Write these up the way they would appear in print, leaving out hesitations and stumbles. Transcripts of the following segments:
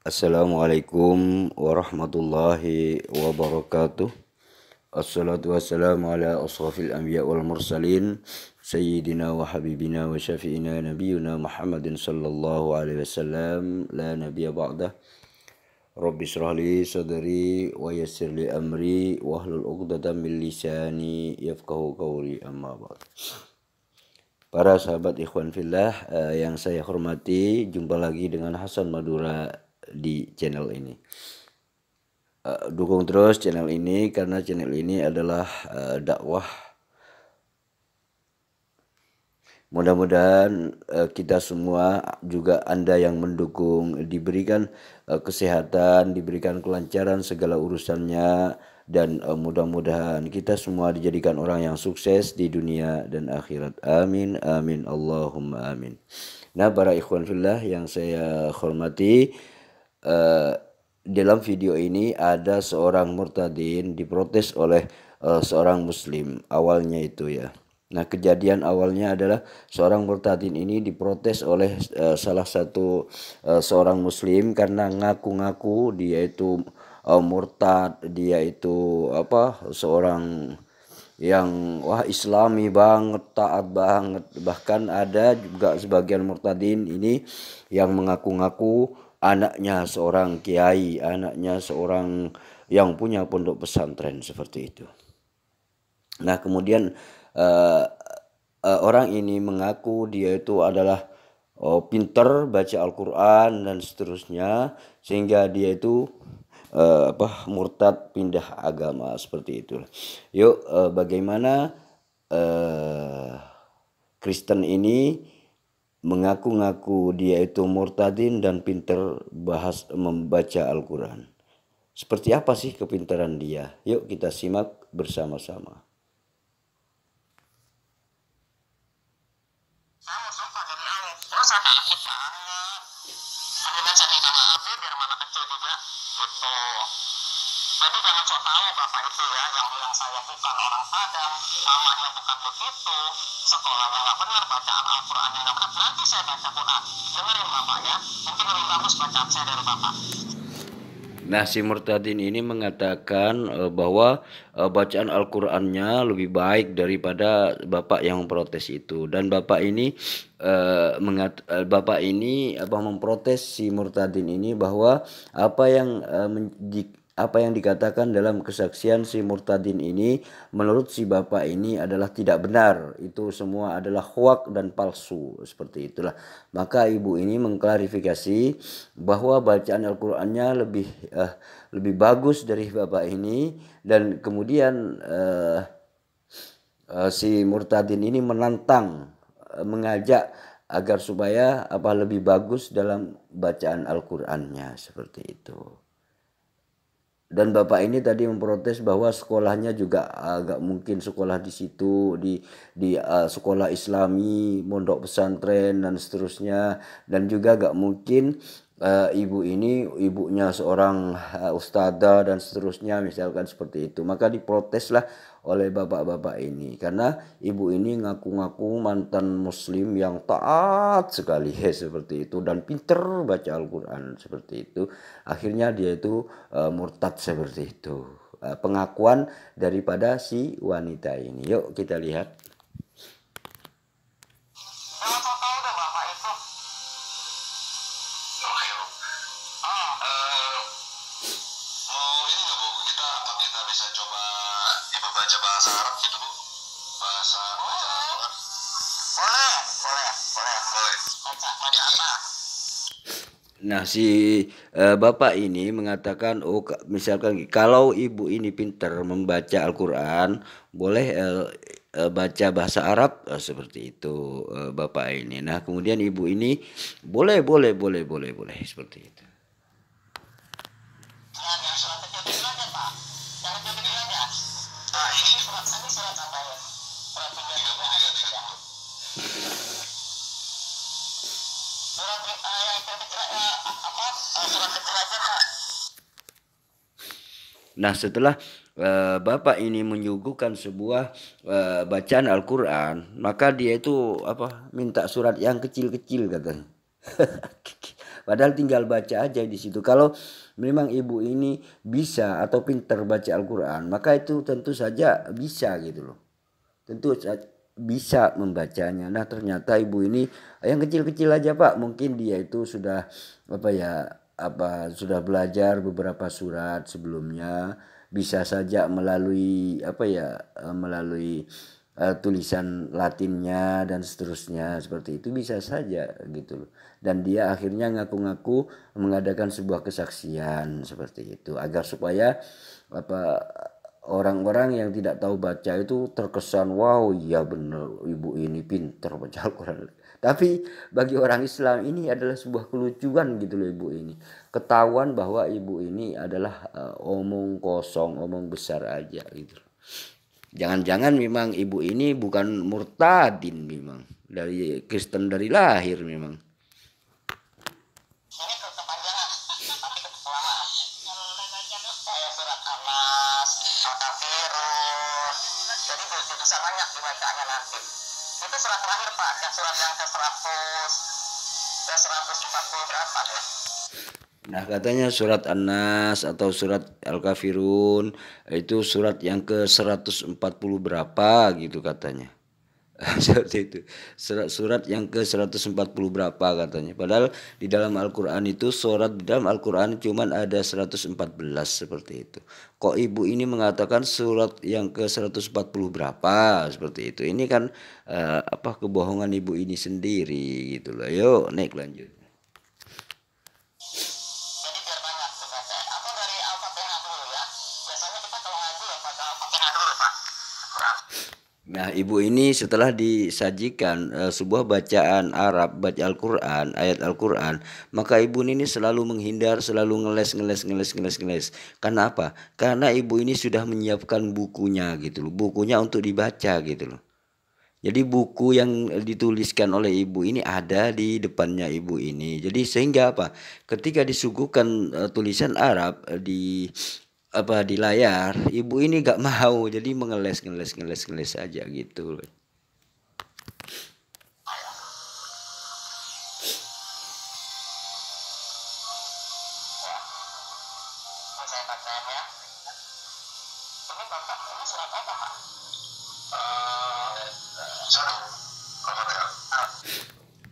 Assalamualaikum warahmatullahi wabarakatuh. Assalatu wassalamu ala asrafil anbiya wal mursalin Sayyidina wa habibina wa syafi'ina nabiyuna Muhammadin sallallahu alaihi wasallam la nabiyya ba'dah. Rabbi shrah li sadri wa yassir li amri wahlul 'uqdatam min lisani yafqahu qawli, amma ba'd. Para sahabat ikhwan fillah yang saya hormati, jumpa lagi dengan Hasan Madura di channel ini. Dukung terus channel ini karena channel ini adalah dakwah. Mudah-mudahan kita semua, juga Anda yang mendukung, diberikan kesehatan, diberikan kelancaran segala urusannya, dan mudah-mudahan kita semua dijadikan orang yang sukses di dunia dan akhirat. Amin amin Allahumma amin. Nah, para ikhwan fillah yang saya hormati, dalam video ini ada seorang murtadin diprotes oleh seorang muslim awalnya itu ya. Nah, kejadian awalnya adalah seorang murtadin ini diprotes oleh salah satu seorang muslim karena ngaku-ngaku dia itu murtad, dia itu seorang yang islami banget, taat banget. Bahkan ada juga sebagian murtadin ini yang mengaku-ngaku anaknya seorang kiai, anaknya seorang yang punya pondok pesantren seperti itu. Nah, kemudian orang ini mengaku dia itu adalah pinter baca Al-Quran dan seterusnya, sehingga dia itu murtad, pindah agama seperti itu. Yuk, bagaimana Kristen ini mengaku-ngaku dia itu murtadin dan pinter membaca Al-Quran. Seperti apa sih kepintaran dia? Yuk kita simak bersama-sama. Jadi jangan sok tahu bapak itu ya, yang bilang saya bukan orang Padang, namanya bukan begitu, sekolahnya nggak benar, bacaan Al-Qurannya nggak benar. Nanti saya baca Quran, dengerin bapak ya, mungkin lebih bagus bacaan saya dari bapak. Nah, si murtadin ini mengatakan bahwa bacaan Al-Qur'annya lebih baik daripada bapak yang memprotes itu, dan bapak ini memprotes si murtadin ini bahwa apa yang dikatakan dalam kesaksian si murtadin ini menurut si bapak ini adalah tidak benar, itu semua adalah hoak dan palsu, seperti itulah. Maka ibu ini mengklarifikasi bahwa bacaan Al-Qur'annya lebih bagus dari bapak ini, dan kemudian si murtadin ini menantang, mengajak agar supaya lebih bagus dalam bacaan Al-Qur'annya, seperti itu. Dan bapak ini tadi memprotes bahwa sekolahnya juga agak mungkin sekolah di situ, di sekolah Islami, mondok pesantren dan seterusnya, dan juga agak mungkin ibunya seorang ustadzah dan seterusnya, misalkan seperti itu. Maka diproteslah oleh bapak-bapak ini karena ibu ini ngaku-ngaku mantan muslim yang taat sekali seperti itu, dan pinter baca Al-Quran seperti itu. Akhirnya dia itu murtad seperti itu. Pengakuan daripada si wanita ini. Yuk kita lihat. Jangan sok tahu deh bapak itu. Mau ini nggak bu? Kita bisa coba ibu baca bahasa Arab gitu bu? Bahasa Al-Quran. Boleh. Baca apa? Nah, si bapak ini mengatakan, misalkan kalau ibu ini pintar membaca Al-Quran, boleh baca bahasa Arab, seperti itu bapak ini. Nah, kemudian ibu ini boleh seperti itu. Yang surat kecil aja pak. Yang kecil aja. Nah ini surat apa ya? Surat 33. Surat yang kecil surat kecil aja pak. Nah, setelah bapak ini menyuguhkan sebuah bacaan Al-Quran, maka dia itu minta surat yang kecil-kecil katanya. Padahal tinggal baca aja di situ. Kalau memang ibu ini bisa atau pintar baca Al-Quran, maka itu tentu saja bisa gitu loh. Tentu bisa membacanya. Nah ternyata ibu ini yang kecil-kecil aja Pak, mungkin dia itu sudah sudah belajar beberapa surat sebelumnya, bisa saja melalui melalui tulisan Latinnya dan seterusnya, seperti itu bisa saja gitu loh. Dan dia akhirnya ngaku-ngaku mengadakan sebuah kesaksian seperti itu agar supaya orang-orang yang tidak tahu baca itu terkesan, wow iya bener ibu ini pinter baca Al-Quran. Tapi bagi orang Islam ini adalah sebuah kelucuan gitu loh ibu ini. Ketahuan bahwa ibu ini adalah omong kosong, omong besar aja gitu. Jangan-jangan memang ibu ini bukan murtadin, memang dari Kristen dari lahir memang. Ini kepanjangan, tapi kelamaan. Kayak surat An-Nas, Al-Kafirun. Jadi bisa banyak dibacaannya nanti. Itu surat terakhir Pak, yang surat yang ke 140 berapa ya? Nah katanya surat An-Nas atau surat Al-Kafirun itu surat yang ke 140 berapa gitu katanya. Seperti itu. Surat yang ke 140 berapa katanya. Padahal di dalam Al-Quran itu di dalam Al-Quran cuman ada 114 seperti itu. Kok ibu ini mengatakan surat yang ke 140 berapa seperti itu. Ini kan kebohongan ibu ini sendiri gitu loh. Yuk naik lanjut. Jadi biar banyak dibaca. Atau dari Al-Fatihah dulu ya. Biasanya kita kalau ngaji ya baca Al-Fatihah dulu Pak. Nah, ibu ini setelah disajikan sebuah bacaan Arab, baca Al-Quran, ayat Al-Quran, maka ibu ini selalu menghindar, selalu ngeles. Karena apa? Karena ibu ini sudah menyiapkan bukunya gitu loh, bukunya untuk dibaca gitu loh. Jadi buku yang dituliskan oleh ibu ini ada di depannya ibu ini. Jadi sehingga apa? Ketika disuguhkan tulisan Arab di layar, ibu ini gak mau, jadi ngeles aja gitu. Saya bacain ya. Ini Bapak, ini surat apa Pak?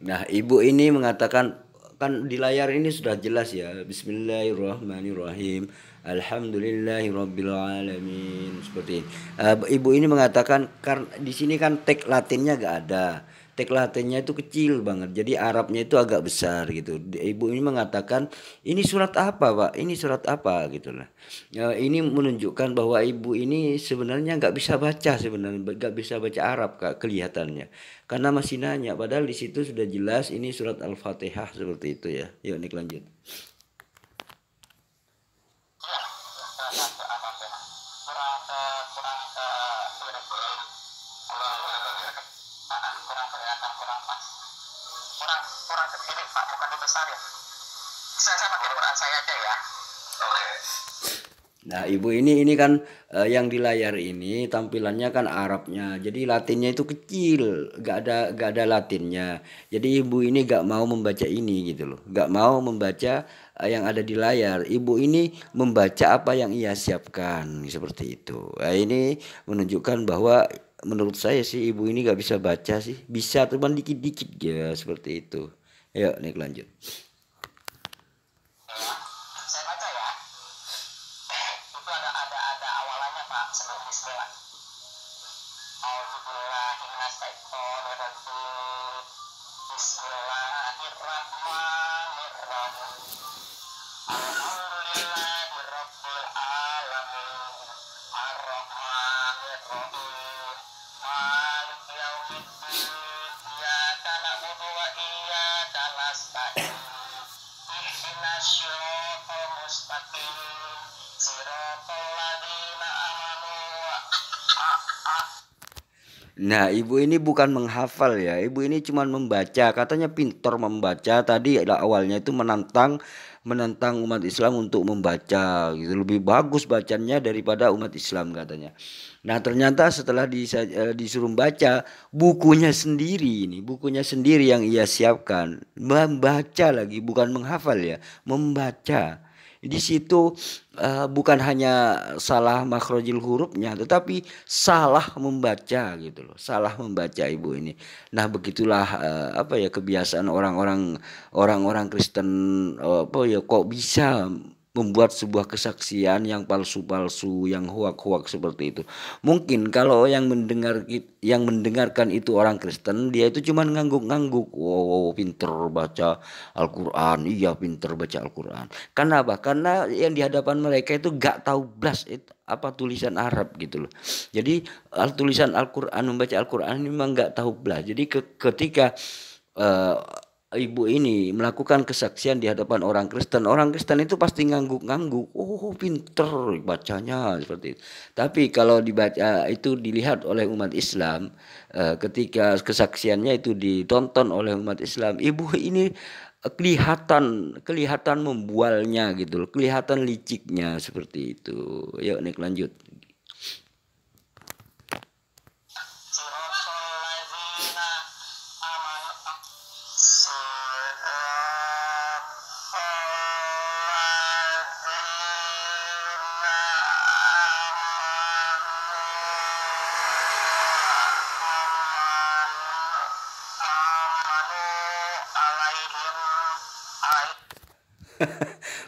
Nah, ibu ini mengatakan, kan di layar ini sudah jelas ya, Bismillahirrahmanirrahim, Alhamdulillahirrabbilalamin, seperti ini. Ibu ini mengatakan karena di sini kan teks Latinnya gak ada. Teks Latinnya itu kecil banget, jadi Arabnya itu agak besar gitu. Ibu ini mengatakan, ini surat apa Pak? Ini surat apa gitu lah. Ini menunjukkan bahwa ibu ini sebenarnya nggak bisa baca, sebenarnya nggak bisa baca Arab Kak, kelihatannya. Karena masih nanya, padahal di situ sudah jelas ini surat Al-Fatihah seperti itu ya. Yuk Nik lanjut. Kurang kecil Pak, bukan dibesarin. Saya pakai Quran saya aja ya. Oke. Nah, ibu ini kan yang di layar ini tampilannya kan Arabnya. Jadi Latinnya itu kecil, gak ada Latinnya. Jadi ibu ini gak mau membaca ini gitu loh. Gak mau membaca yang ada di layar. Ibu ini membaca apa yang ia siapkan seperti itu. Nah, ini menunjukkan bahwa menurut saya sih ibu ini gak bisa baca sih. Bisa cuman dikit-dikit ya seperti itu. Ayo Nik lanjut. Saya baca ya. Itu ada awalannya Pak, sebelum bismillah. A'udzubillahiminasyaitonirrajim. Bismillahirrahmanirrahim. Alhamdulillahirabbil alamin. Arrahmanirrahim. Maliki yaumiddin. Iyyaka na'budu wa iyyaka nasta'in. Ihdinas siratal mustaqim. Siratal ladzina amanu wa Nah, ibu ini bukan menghafal ya, ibu ini cuma membaca, katanya pintar membaca. Tadi awalnya itu menantang menantang umat Islam untuk membaca gitu. Lebih bagus bacanya daripada umat Islam katanya. Nah, ternyata setelah disuruh baca bukunya sendiri ini, bukunya sendiri yang ia siapkan, membaca lagi bukan menghafal ya, membaca. Di situ bukan hanya salah makhrajil hurufnya, tetapi salah membaca gitu loh, salah membaca ibu ini. Nah, begitulah apa ya kebiasaan orang-orang Kristen, apa ya kok bisa membuat sebuah kesaksian yang palsu-palsu, yang hoak-hoak seperti itu. Mungkin kalau yang mendengarkan itu orang Kristen, dia itu cuma ngangguk-ngangguk. Wow, pinter baca Al-Quran, iya pinter baca Al-Quran. Kenapa? Karena yang di hadapan mereka itu gak tahu blas itu apa tulisan Arab gitu loh. Jadi tulisan Al-Quran, membaca Al-Quran ini memang gak tahu blas. Jadi ketika eh, ibu ini melakukan kesaksian di hadapan orang Kristen itu pasti ngangguk-ngangguk. Oh, pinter bacanya seperti itu. Tapi kalau dibaca itu dilihat oleh umat Islam, ketika kesaksiannya itu ditonton oleh umat Islam, ibu ini kelihatan kelihatan membualnya gitu loh, kelihatan liciknya seperti itu. Yuk Nik lanjut.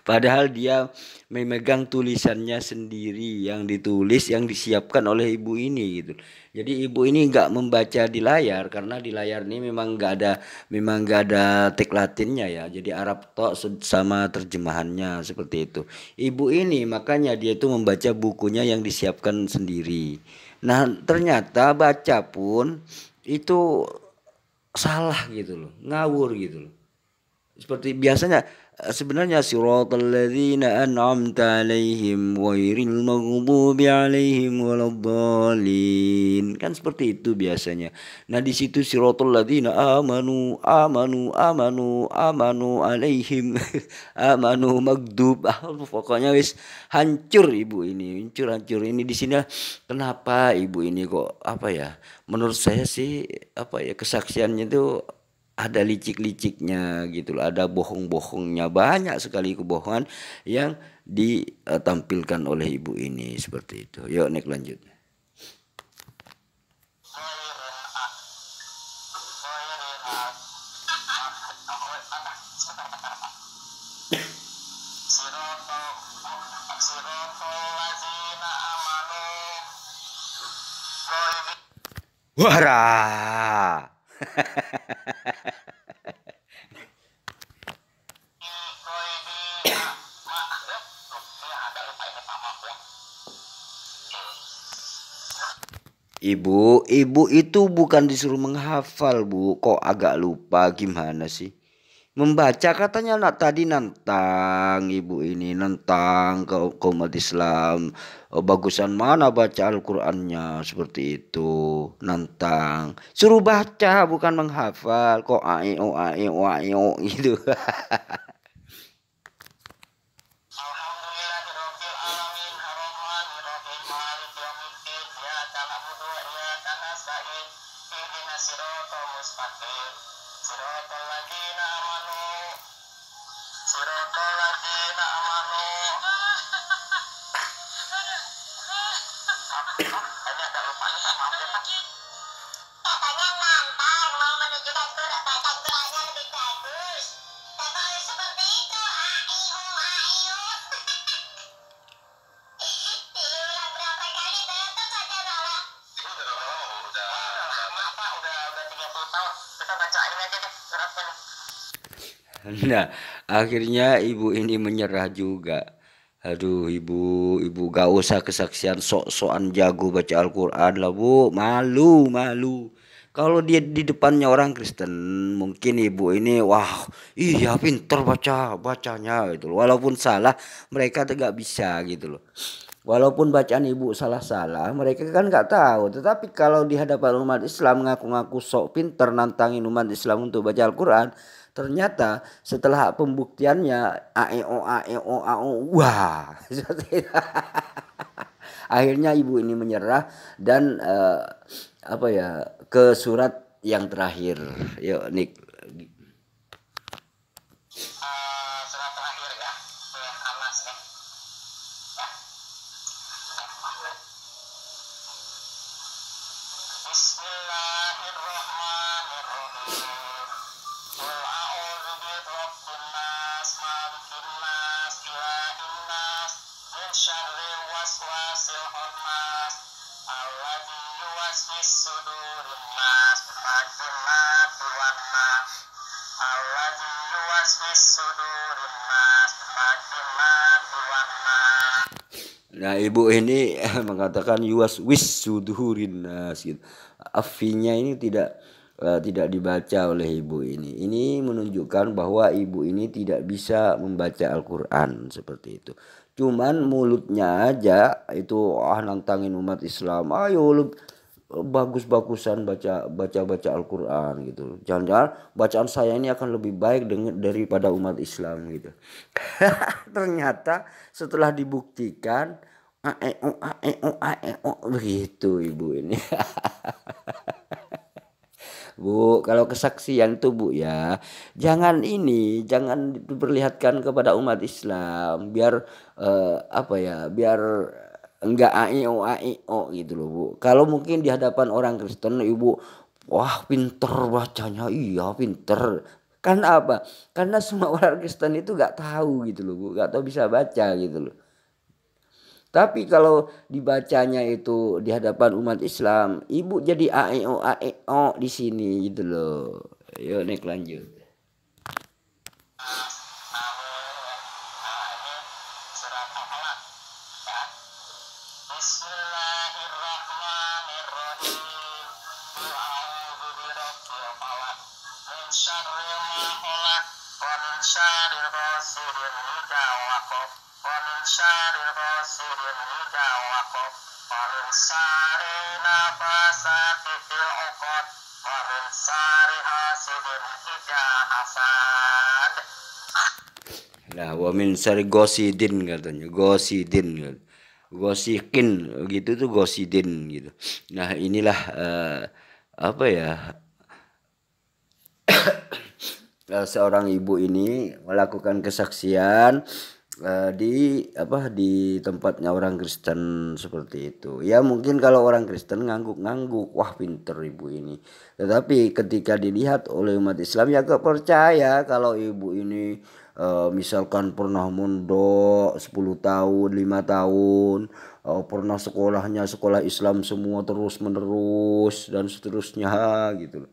Padahal dia memegang tulisannya sendiri yang ditulis yang disiapkan oleh ibu ini gitu. Jadi ibu ini nggak membaca di layar karena di layar ini memang nggak ada teks Latinnya ya. Jadi Arab tok sama terjemahannya seperti itu. Ibu ini makanya dia itu membaca bukunya yang disiapkan sendiri. Nah, ternyata baca pun itu salah gitu loh, ngawur gitu loh. Seperti biasanya sebenarnya siratal ladzina an'amta 'alaihim ghairil maghdubi 'alaihim waladdallin. Kan seperti itu biasanya. Nah, di situ siratal ladzina amanu amanu amanu amanu 'alaihim amanu maghdub. Pokoknya wis hancur ibu ini, hancur ini di sini. Kenapa ibu ini kok apa ya? Menurut saya sih apa ya kesaksiannya itu ada licik-liciknya gitu loh, ada bohong-bohongnya, banyak sekali kebohongan yang ditampilkan oleh ibu ini seperti itu. Yuk Nek lanjut. Wara. Ibu itu bukan disuruh menghafal, Bu. Kok agak lupa gimana sih? Membaca katanya nak tadi nantang ibu ini nantang ke umat Islam. Bagusan mana baca Al-Qur'annya seperti itu. Nantang. Suruh baca bukan menghafal. Kok ae o gitu. Nah, akhirnya ibu ini menyerah juga. Aduh, ibu gak usah kesaksian sok-sokan jago baca Al-Quran lah, Bu. Malu, malu. Kalau dia di depannya orang Kristen, mungkin ibu ini, wah, iya pinter bacanya gitu loh. Walaupun salah, mereka tuh gak bisa gitu loh. Walaupun bacaan ibu salah-salah, mereka kan nggak tahu. Tetapi kalau di hadapan umat Islam ngaku-ngaku sok pinter nantangin umat Islam untuk baca Al-Quran, ternyata setelah pembuktiannya aeo aeo ao, wah, akhirnya ibu ini menyerah dan apa ya, ke surat yang terakhir. Yuk, Nick. Surat terakhir ya, Anas ya. Bismillahirrahmanirrahim. Qul a'udzu birabbin nas, malikin nas, ilahin nas, min syarril waswasil khannas, alladzi yuwaswis sudurin nas, minal jinnati wan nas, alladzi yuwaswis sudurin nas, minal jinnati wan nas. Nah, ibu ini mengatakan yuwas wis sudurin nas gitu. Afinya ini tidak dibaca oleh ibu ini. Ini menunjukkan bahwa ibu ini tidak bisa membaca Al-Qur'an seperti itu. Cuman mulutnya aja itu nantangin umat Islam. Ayo bagus-bagusan baca Al-Qur'an gitu. Jangan-jangan bacaan saya ini akan lebih baik daripada umat Islam gitu. Ternyata setelah dibuktikan begitu ibu ini. Bu, kalau kesaksian itu Bu ya, jangan diperlihatkan kepada umat Islam biar apa ya, biar enggak aio gitu loh Bu. Kalau mungkin di hadapan orang Kristen ibu, wah pinter bacanya, iya pinter. Karena apa? Karena semua orang Kristen itu nggak tahu gitu loh Bu, nggak tahu bisa baca gitu loh. Tapi kalau dibacanya itu di hadapan umat Islam, ibu jadi aeo di sini gitu loh. Yuk Nek lanjut. Surat Al-Falaq ya. Bismillahirrahmanirrahim. Qul a'udzu birabbil falaq, min syarri ma khalaq, wa min syarri ghasidin idza waqab, wa min syarri ghasidin idza waqab, wa min syarri nafasati fil 'uqad, wa min syarri hasidin idza hasad. Nah, wa min syarri gosidin katanya, gosidin, gosikin gitu tuh gosidin gitu. Nah, inilah apa ya, seorang ibu ini melakukan kesaksian di tempatnya orang Kristen seperti itu. Ya mungkin kalau orang Kristen ngangguk-ngangguk, wah pinter ibu ini. Tetapi ketika dilihat oleh umat Islam ya gak percaya kalau ibu ini misalkan pernah mondok 10 tahun, 5 tahun, pernah sekolahnya sekolah Islam semua terus menerus dan seterusnya gitu.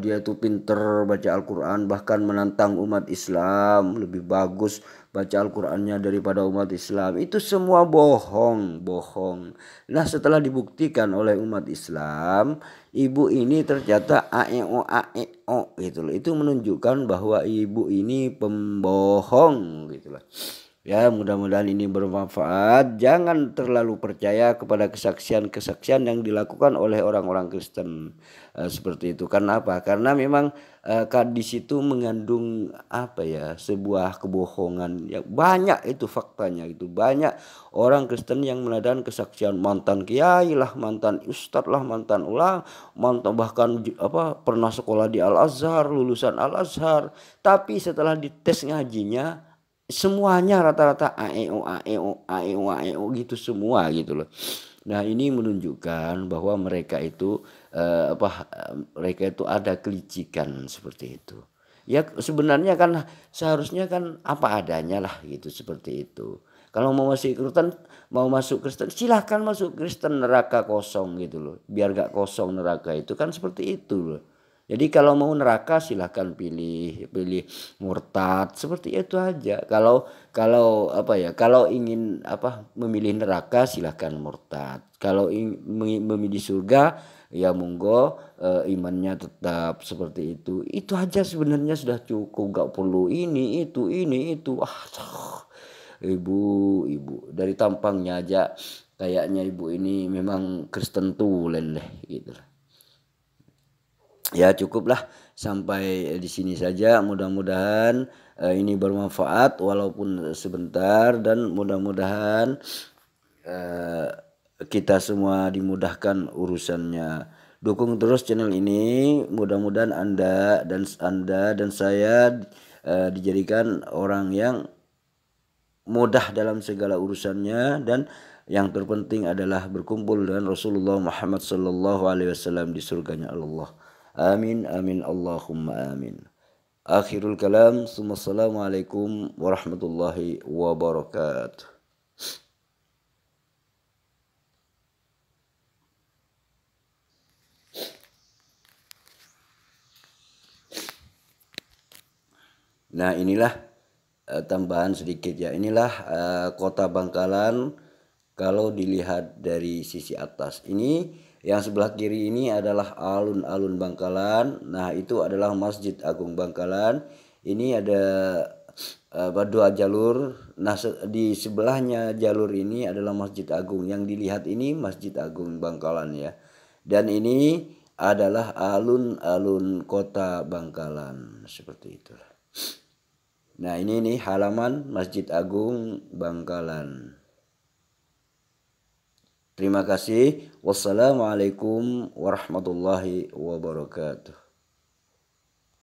Dia tuh pinter baca Al-Quran, bahkan menantang umat Islam, lebih bagus baca Al-Qurannya daripada umat Islam. Itu semua bohong. Nah, setelah dibuktikan oleh umat Islam, ibu ini ternyata aeo gitu loh. Itu menunjukkan bahwa ibu ini pembohong gitu loh. Ya, mudah-mudahan ini bermanfaat. Jangan terlalu percaya kepada kesaksian-kesaksian yang dilakukan oleh orang-orang Kristen seperti itu. Karena apa? Karena memang di situ mengandung apa ya, sebuah kebohongan. Ya, banyak itu faktanya itu. Banyak orang Kristen yang mengadakan kesaksian mantan kiai lah, mantan ustadz lah, mantan ulama, mantan bahkan pernah sekolah di Al-Azhar, lulusan Al-Azhar. Tapi setelah dites ngajinya semuanya rata-rata aeo gitu semua gitu loh. Nah, ini menunjukkan bahwa mereka itu mereka itu ada kelicikan seperti itu. Ya sebenarnya kan seharusnya kan apa adanya lah gitu seperti itu. Kalau mau masuk Kristen silahkan masuk Kristen, neraka kosong gitu loh. Biar gak kosong neraka itu kan seperti itu loh. Jadi kalau mau neraka silahkan pilih murtad seperti itu aja. Kalau kalau ingin memilih neraka silahkan murtad. Kalau memilih surga ya monggo imannya tetap seperti itu. Itu aja sebenarnya sudah cukup, gak perlu ini itu. ibu dari tampangnya aja kayaknya ibu ini memang Kristen tulen deh gitu. Ya cukuplah sampai di sini saja, mudah-mudahan ini bermanfaat walaupun sebentar, dan mudah-mudahan kita semua dimudahkan urusannya. Dukung terus channel ini, mudah-mudahan Anda dan saya dijadikan orang yang mudah dalam segala urusannya, dan yang terpenting adalah berkumpul dengan Rasulullah Muhammad sallallahu alaihi wasallam di surganya Allah. Amin amin Allahumma amin. Akhirul kalam, assalamualaikum warahmatullahi wabarakatuh. Nah inilah tambahan sedikit ya, inilah kota Bangkalan kalau dilihat dari sisi atas. Ini yang sebelah kiri ini adalah alun-alun Bangkalan. Nah itu adalah Masjid Agung Bangkalan. Ini ada dua jalur. Nah di sebelahnya jalur ini adalah Masjid Agung. Yang dilihat ini Masjid Agung Bangkalan ya. Dan ini adalah alun-alun kota Bangkalan, seperti itulah. Nah ini nih halaman Masjid Agung Bangkalan. Terima kasih. Wassalamualaikum warahmatullahi wabarakatuh.